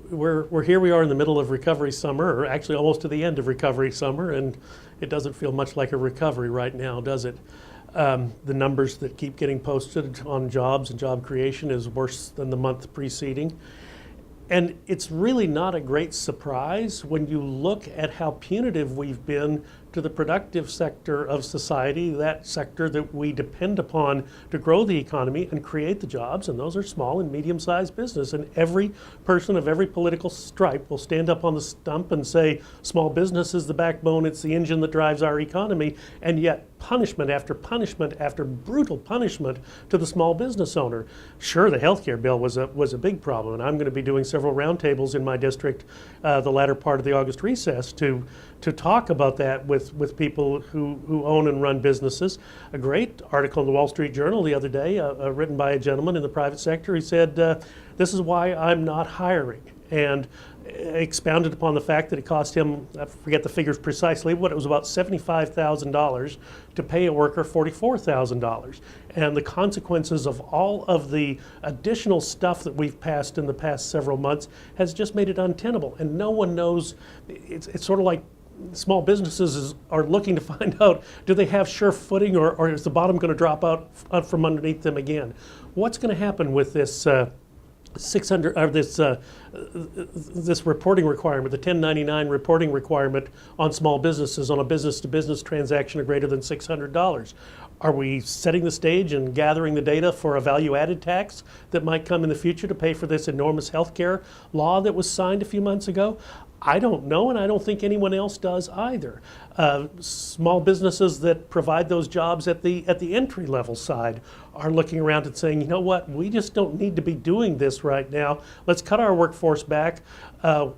here. We are in the middle of recovery summer, or actually almost to the end of recovery summer, and it doesn't feel much like a recovery right now, does it? The numbers that keep getting posted on jobs and job creation is worse than the month preceding. And it's really not a great surprise when you look at how punitive we've been to the productive sector of society, that sector that we depend upon to grow the economy and create the jobs, and those are small and medium-sized business. And every person of every political stripe will stand up on the stump and say, small business is the backbone, it's the engine that drives our economy, and yet punishment after brutal punishment to the small business owner. Sure, the healthcare bill was a big problem, and I'm going to be doing several roundtables in my district the latter part of the August recess to talk about that with people who own and run businesses. A great article in the Wall Street Journal the other day, written by a gentleman in the private sector. He said, this is why I'm not hiring, and expounded upon the fact that it cost him, I forget the figures precisely, but it was about $75,000 to pay a worker $44,000. And the consequences of all of the additional stuff that we've passed in the past several months has just made it untenable. And no one knows, it's sort of like small businesses are looking to find out, do they have sure footing, or is the bottom going to drop out from underneath them again? What's going to happen with this 600 or this reporting requirement, the 1099 reporting requirement on small businesses on a business-to-business transaction of greater than $600? Are we setting the stage and gathering the data for a value-added tax that might come in the future to pay for this enormous healthcare law that was signed a few months ago? I don't know, and I don't think anyone else does either. Small businesses that provide those jobs at the entry-level side are looking around and saying, you know what, we just don't need to be doing this right now. Let's cut our workforce back,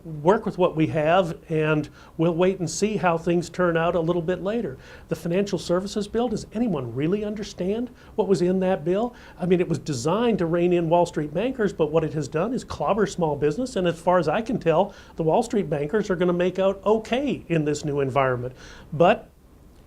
work with what we have, and we'll wait and see how things turn out a little bit later. The financial services bill, does anyone really understand what was in that bill? I mean, it was designed to rein in Wall Street bankers, but what it has done is clobber small business, and as far as I can tell, the Wall Street bankers are going to make out okay in this new environment. But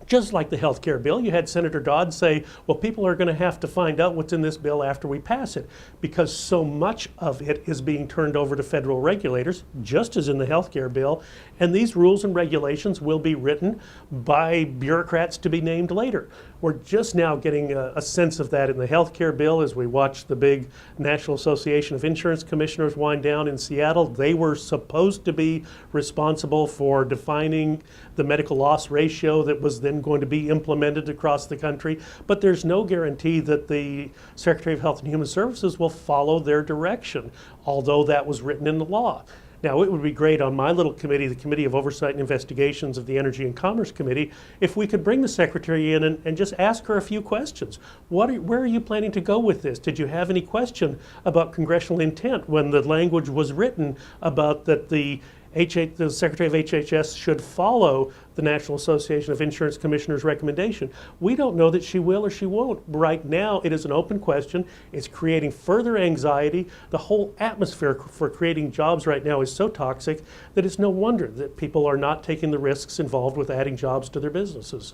just like the health care bill, you had Senator Dodd say, well, people are going to have to find out what's in this bill after we pass it, because so much of it is being turned over to federal regulators, just as in the health care bill, and these rules and regulations will be written by bureaucrats to be named later. We're just now getting a sense of that in the health care bill as we watch the big National Association of Insurance Commissioners wind down in Seattle. They were supposed to be responsible for defining the medical loss ratio that was then going to be implemented across the country, but there's no guarantee that the Secretary of Health and Human Services will follow their direction, although that was written in the law. Now, it would be great on my little committee, the Committee of Oversight and Investigations of the Energy and Commerce Committee, if we could bring the Secretary in and just ask her a few questions. Where are you planning to go with this? Did you have any question about congressional intent when the language was written about that the Secretary of HHS should follow the National Association of Insurance Commissioners' recommendation? We don't know that she will or she won't. Right now, it is an open question. It's creating further anxiety. The whole atmosphere for creating jobs right now is so toxic that it's no wonder that people are not taking the risks involved with adding jobs to their businesses.